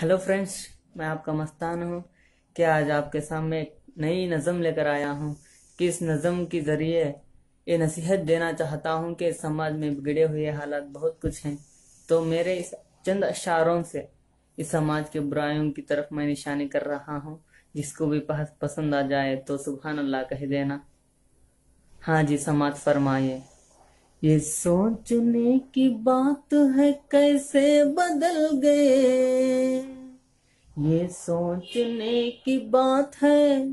Hello friends, मैं आपका मस्तान हूँ। क्या आज आपके सामने एक नई नज़म लेकर आया हूँ कि इस नज़म के ज़रिए ये नसीहत देना चाहता हूँ कि समाज में बिगड़े हुए हालात बहुत कुछ हैं। तो मेरे इस चंद अशारों से इस समाज के बुराइयों की तरफ मैं निशानी कर रहा हूँ। जिसको भी पसंद आ जाए तो सुभान अल्लाह कह देना। हाँ जी, समाज फरमाए। ये सोचने की बात है कैसे बदल गए, ये सोचने की बात है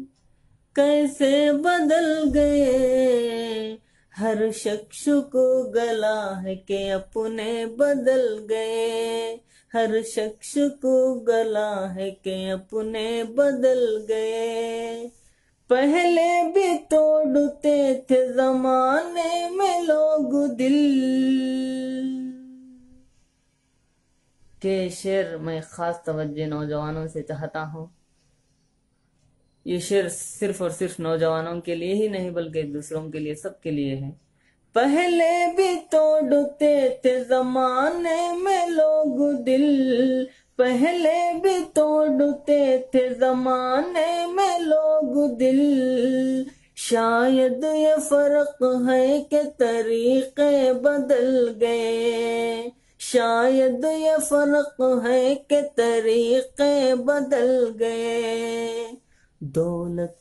कैसे बदल गए। हर शख्स को गला है कि अपने बदल गए, हर शख्स को गला है कि अपने बदल गए। पहले भी तोड़ते थे जमाने में लोग दिल। के शेर मैं खास तवज्जो नौजवानों से चाहता हूँ। ये शेर सिर्फ और सिर्फ नौजवानों के लिए ही नहीं बल्कि दूसरों के लिए, सबके लिए है। पहले भी तोड़ते थे जमाने में लोग दिल, पहले भी तोड़ते थे जमाने में लोग दिल। शायद ये फर्क है कि तरीके बदल गए, शायद ये फर्क है कि तरीके बदल गए। दौलत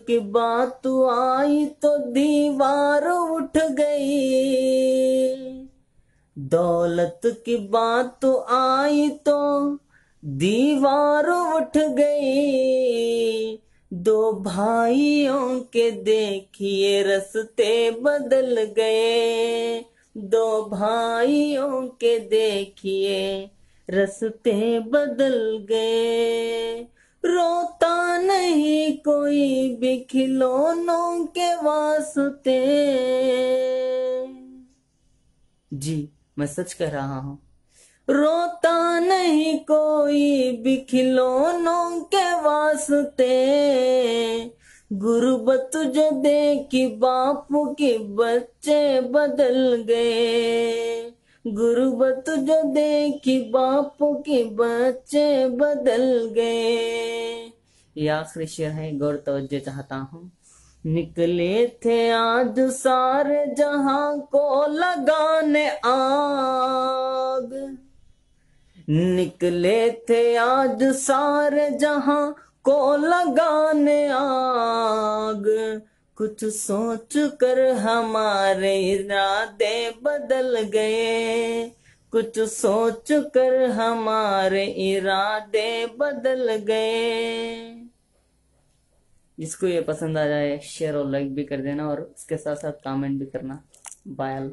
की बात आई तो दीवार उठ गई, दौलत की बात आई तो दीवार उठ गई। दो भाइयों के देखिए रास्ते बदल गए, दो भाइयों के देखिए रास्ते बदल गए। रोता नहीं कोई भी खिलौनों के वास्ते। जी, मैं सच कह रहा हूँ। रोता नहीं कोई भी खिलौनों के वास्ते। गुर्बत जो देखी बापू के बच्चे बदल गए, गुर्बत जो देखी बापू के बच्चे बदल गए। ये आखिरी शेर है, गौर तवज्जो चाहता हूँ। निकले थे आज सारे जहां को लगाने आग, निकले थे आज सारे जहां को लगाने आग। कुछ सोच कर हमारे इरादे बदल गए, कुछ सोच कर हमारे इरादे बदल गए। जिसको ये पसंद आ जाए शेयर और लाइक भी कर देना और उसके साथ साथ कमेंट भी करना। बाय।